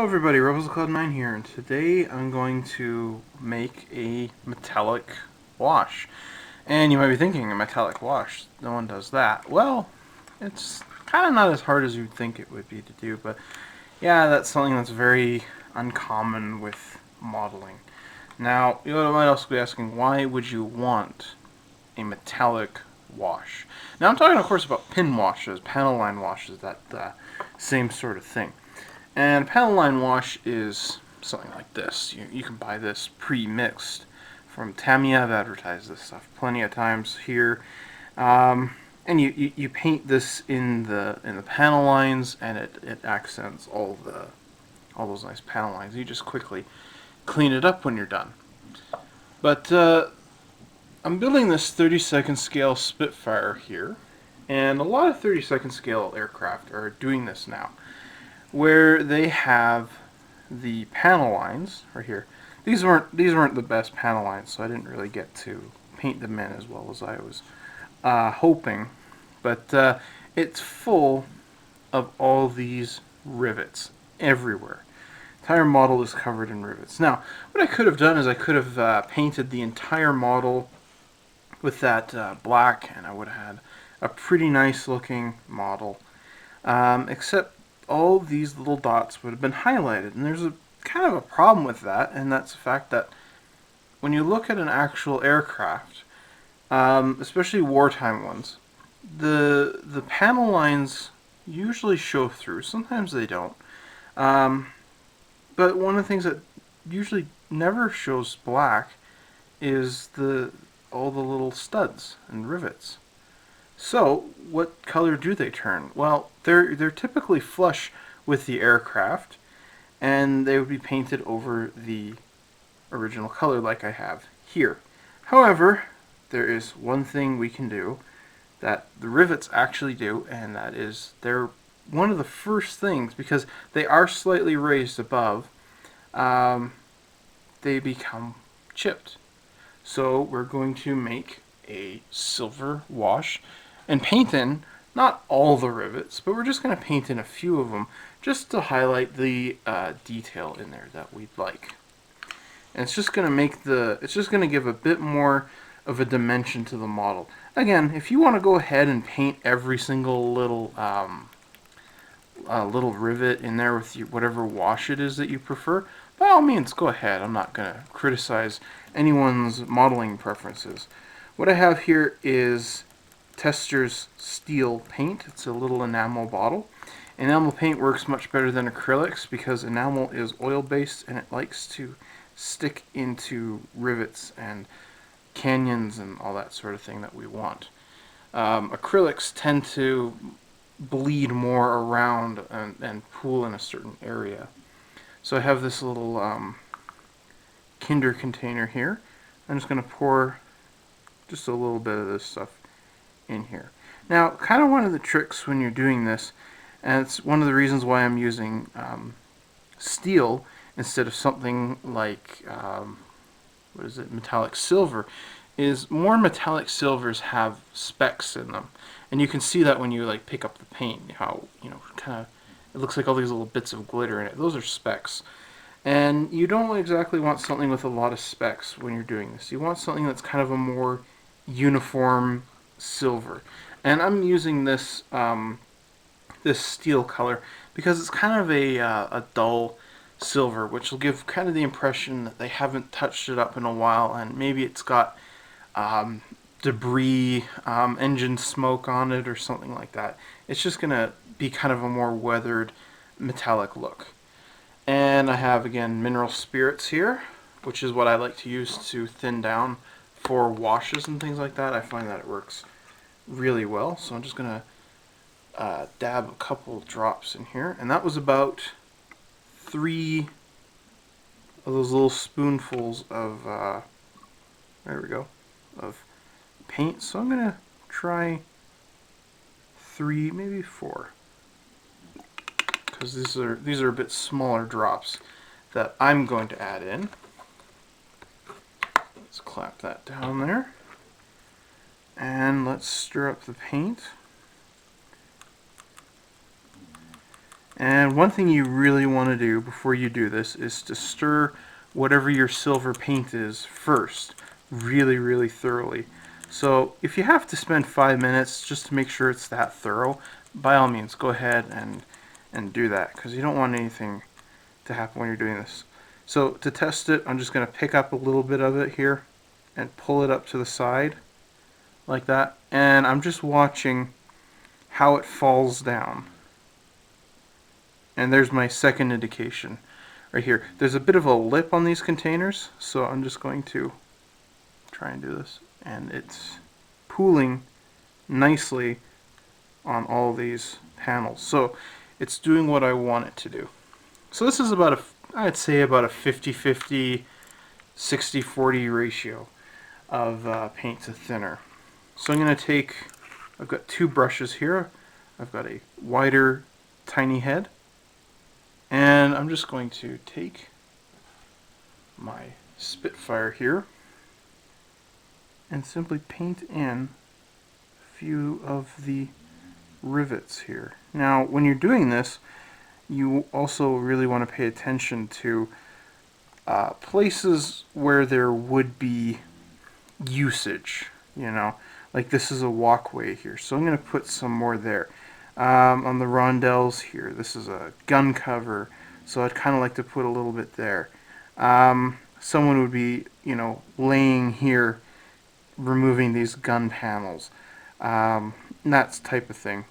everybody, RobosCloud9 here, and today I'm going to make a metallic wash. And you might be thinking, a metallic wash, no one does that. Well, it's kind of not as hard as you'd think it would be to do, but yeah, that's something that's very uncommon with modeling. Now, you might also be asking, why would you want a metallic wash? Now, I'm talking, of course, about pin washes, panel line washes, that same sort of thing. And panel line wash is something like this. You can buy this pre-mixed from Tamiya. I've advertised this stuff plenty of times here. And you paint this in the panel lines, and it accents all those nice panel lines. You just quickly clean it up when you're done. But I'm building this 32nd scale Spitfire here, and a lot of 32nd scale aircraft are doing this now, where they have the panel lines right here. These weren't the best panel lines, so I didn't really get to paint them in as well as I was hoping. But it's full of all these rivets everywhere. The entire model is covered in rivets. Now, what I could have done is I could have painted the entire model with that black, and I would have had a pretty nice looking model. Except all these little dots would have been highlighted, and there's a kind of a problem with that, and that's the fact that when you look at an actual aircraft, especially wartime ones, the panel lines usually show through. Sometimes they don't, but one of the things that usually never shows black is all the little studs and rivets. So, what color do they turn? Well, they're typically flush with the aircraft, and they would be painted over the original color like I have here. However, there is one thing we can do that the rivets actually do, and that is they're one of the first things, because they are slightly raised above, they become chipped. So we're going to make a silver wash and paint in not all the rivets, but we're just going to paint in a few of them just to highlight the detail in there that we'd like. And it's just going to give a bit more of a dimension to the model. Again, if you want to go ahead and paint every single little rivet in there with whatever wash it is that you prefer, by all means, go ahead. I'm not going to criticize anyone's modeling preferences. What I have here is Tester's steel paint. It's a little enamel bottle. Enamel paint works much better than acrylics because enamel is oil-based and it likes to stick into rivets and canyons and all that sort of thing that we want. Acrylics tend to bleed more around and pool in a certain area. So I have this little Kinder container here. I'm just going to pour just a little bit of this stuff in here. Now, kind of one of the tricks when you're doing this, and it's one of the reasons why I'm using steel instead of something like metallic silver, is more metallic silvers have specks in them, and you can see that when you pick up the paint, how kind of it looks like all these little bits of glitter in it. Those are specks. And you don't exactly want something with a lot of specks when you're doing this. You want something that's kind of a more uniform silver. And I'm using this this steel color because it's kind of a dull silver, which will give kind of the impression that they haven't touched it up in a while, and maybe it's got debris, engine smoke on it or something like that. It's just going to be kind of a more weathered metallic look. And I have, again, mineral spirits here, which is what I like to use to thin down for washes and things like that. I find that it works really well. So I'm just going to dab a couple drops in here. And that was about 3 of those little spoonfuls of, there we go, of paint. So I'm going to try 3, maybe 4. Because these are a bit smaller drops that I'm going to add in. Let's clap that down there. And let's stir up the paint. And one thing you really want to do before you do this is to stir whatever your silver paint is first, really, really thoroughly. So if you have to spend 5 minutes just to make sure it's that thorough, by all means, go ahead and do that, because you don't want anything to happen when you're doing this. So to test it, I'm just going to pick up a little bit of it here and pull it up to the side like that, and I'm just watching how it falls down. And there's my second indication right here. There's a bit of a lip on these containers, so I'm just going to try and do this, and it's pooling nicely on all these panels. So it's doing what I want it to do. So this is about I'd say about a 50-50, 60-40 ratio of paint to thinner. So I'm going to take, I've got two brushes here. I've got a wider tiny head, and I'm just going to take my Spitfire here and simply paint in a few of the rivets here. Now when you're doing this, you also really want to pay attention to places where there would be usage, you know, like this is a walkway here, so I'm going to put some more there. On the rondelles here, this is a gun cover, so I'd kind of like to put a little bit there. Someone would be, you know, laying here, removing these gun panels, that type of thing.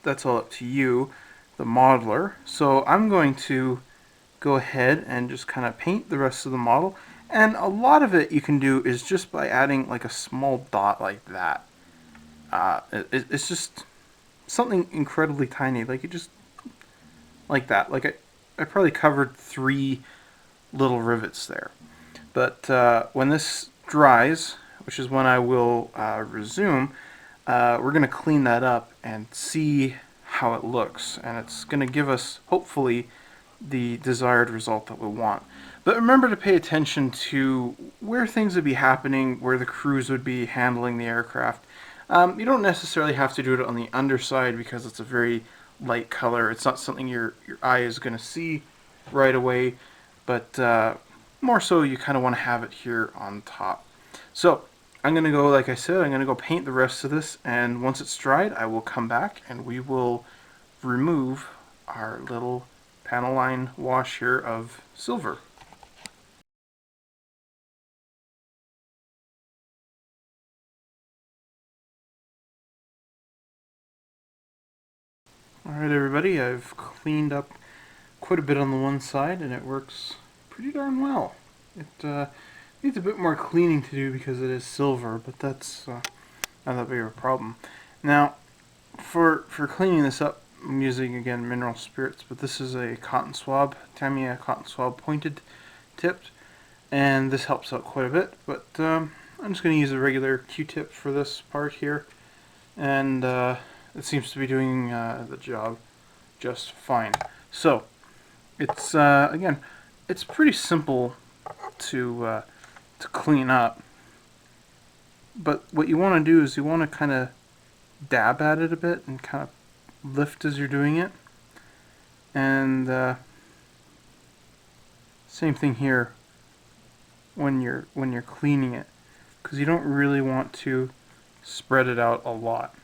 That's all up to you, the modeler. So I'm going to go ahead and just kind of paint the rest of the model, and a lot of it you can do is just by adding like a small dot like that. It's just something incredibly tiny, like you just like that. Like I probably covered 3 little rivets there. But when this dries, which is when I will resume, we're going to clean that up and see how it looks, and it's going to give us hopefully the desired result that we want. But remember to pay attention to where things would be happening, where the crews would be handling the aircraft. You don't necessarily have to do it on the underside because it's a very light color. It's not something your eye is going to see right away, but more so you kind of want to have it here on top. So I'm going to go, like I said, I'm going to go paint the rest of this, and once it's dried, I will come back and we will remove our little panel line wash here of silver. Alright everybody, I've cleaned up quite a bit on the one side and it works pretty darn well. It needs a bit more cleaning to do because it is silver, but that's not that big of a problem. Now, for cleaning this up, I'm using again mineral spirits, but this is a cotton swab, Tamiya cotton swab pointed tipped, and this helps out quite a bit. But I'm just going to use a regular Q-tip for this part here, and it seems to be doing the job just fine. So it's again, it's pretty simple to clean up, but what you want to do is you want to kind of dab at it a bit and kind of lift as you're doing it, and same thing here when you're cleaning it, because you don't really want to spread it out a lot.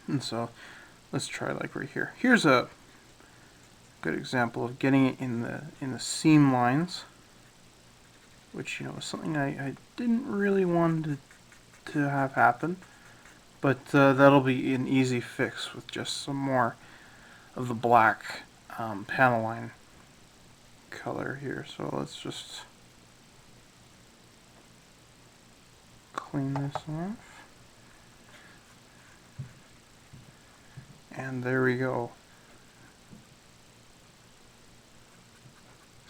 And so let's try like right here. Here's a good example of getting it in the seam lines, which, you know, is something I didn't really want to have happen, but that'll be an easy fix with just some more of the black panel line color here. So let's just clean this off. And there we go.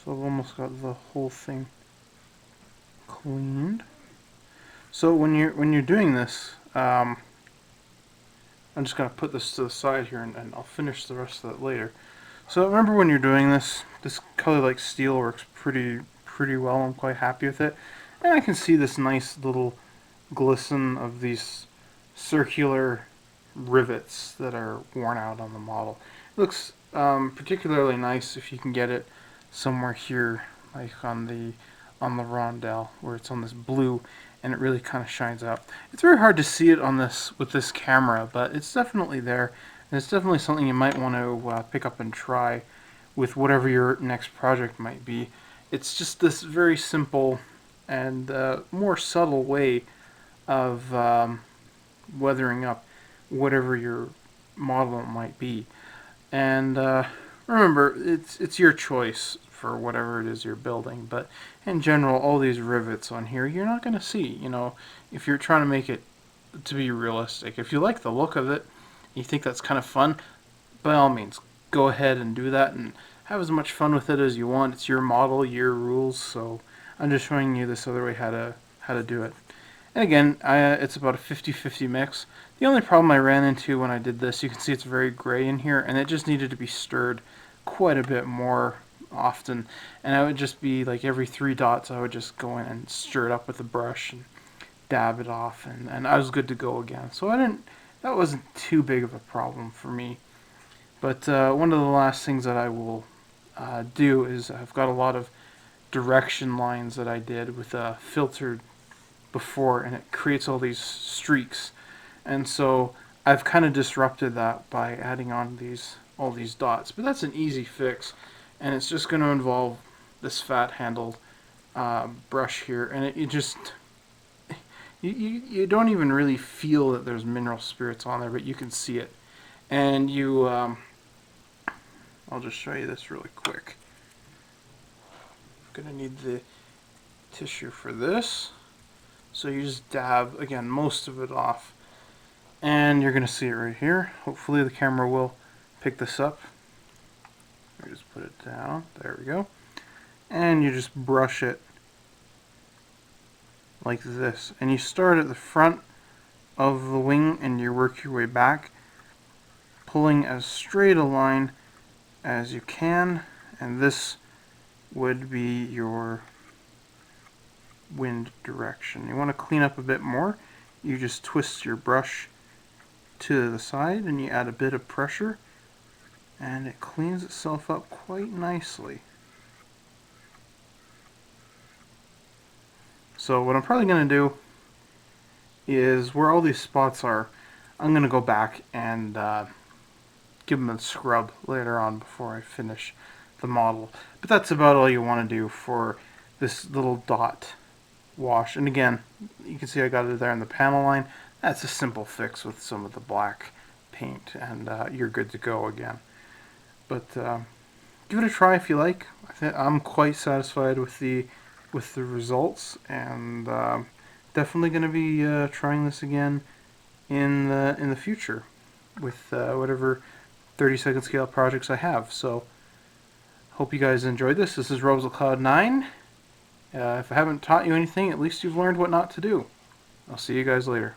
So I've almost got the whole thing cleaned. So when you're doing this, I'm just gonna put this to the side here, and I'll finish the rest of that later. So remember, when you're doing this, this color like steel works pretty well. I'm quite happy with it, and I can see this nice little glisten of these circular rivets that are worn out on the model. It looks particularly nice if you can get it somewhere here, like on the rondelle, where it's on this blue and it really kind of shines out. It's very hard to see it on this with this camera, but it's definitely there, and it's definitely something you might want to pick up and try with whatever your next project might be. It's just this very simple and more subtle way of weathering up whatever your model might be. And remember, it's your choice for whatever it is you're building. But in general, all these rivets on here, you're not going to see. You know, if you're trying to make it to be realistic, if you like the look of it, you think that's kind of fun, by all means, go ahead and do that and have as much fun with it as you want. It's your model, your rules. So I'm just showing you this other way how to do it. And again, it's about a 50-50 mix. The only problem I ran into when I did this, you can see it's very gray in here, and it just needed to be stirred quite a bit more often. And I would just be like every 3 dots, I would just go in and stir it up with a brush and dab it off, and I was good to go again. So that wasn't too big of a problem for me. But one of the last things that I will do is I've got a lot of direction lines that I did with a filtered before, and it creates all these streaks, and so I've kind of disrupted that by adding on all these dots. But that's an easy fix, and it's just going to involve this fat handled brush here, and it just you don't even really feel that there's mineral spirits on there, but you can see it. And I'll just show you this really quick. I'm gonna need the tissue for this. So you just dab, again, most of it off. And you're going to see it right here. Hopefully the camera will pick this up. Let me just put it down. There we go. And you just brush it like this. And you start at the front of the wing and you work your way back, pulling as straight a line as you can. And this would be your wind direction. You want to clean up a bit more. You just twist your brush to the side and you add a bit of pressure, and it cleans itself up quite nicely. So what I'm probably going to do is, where all these spots are, I'm going to go back and give them a scrub later on before I finish the model. But that's about all you want to do for this little dot wash. And again, you can see I got it there in the panel line. That's a simple fix with some of the black paint, and you're good to go again. But give it a try if you like. I'm quite satisfied with the results, and definitely going to be trying this again in the future with whatever 30-second scale projects I have. So hope you guys enjoyed this. This is RobesCloud9. If I haven't taught you anything, at least you've learned what not to do. I'll see you guys later.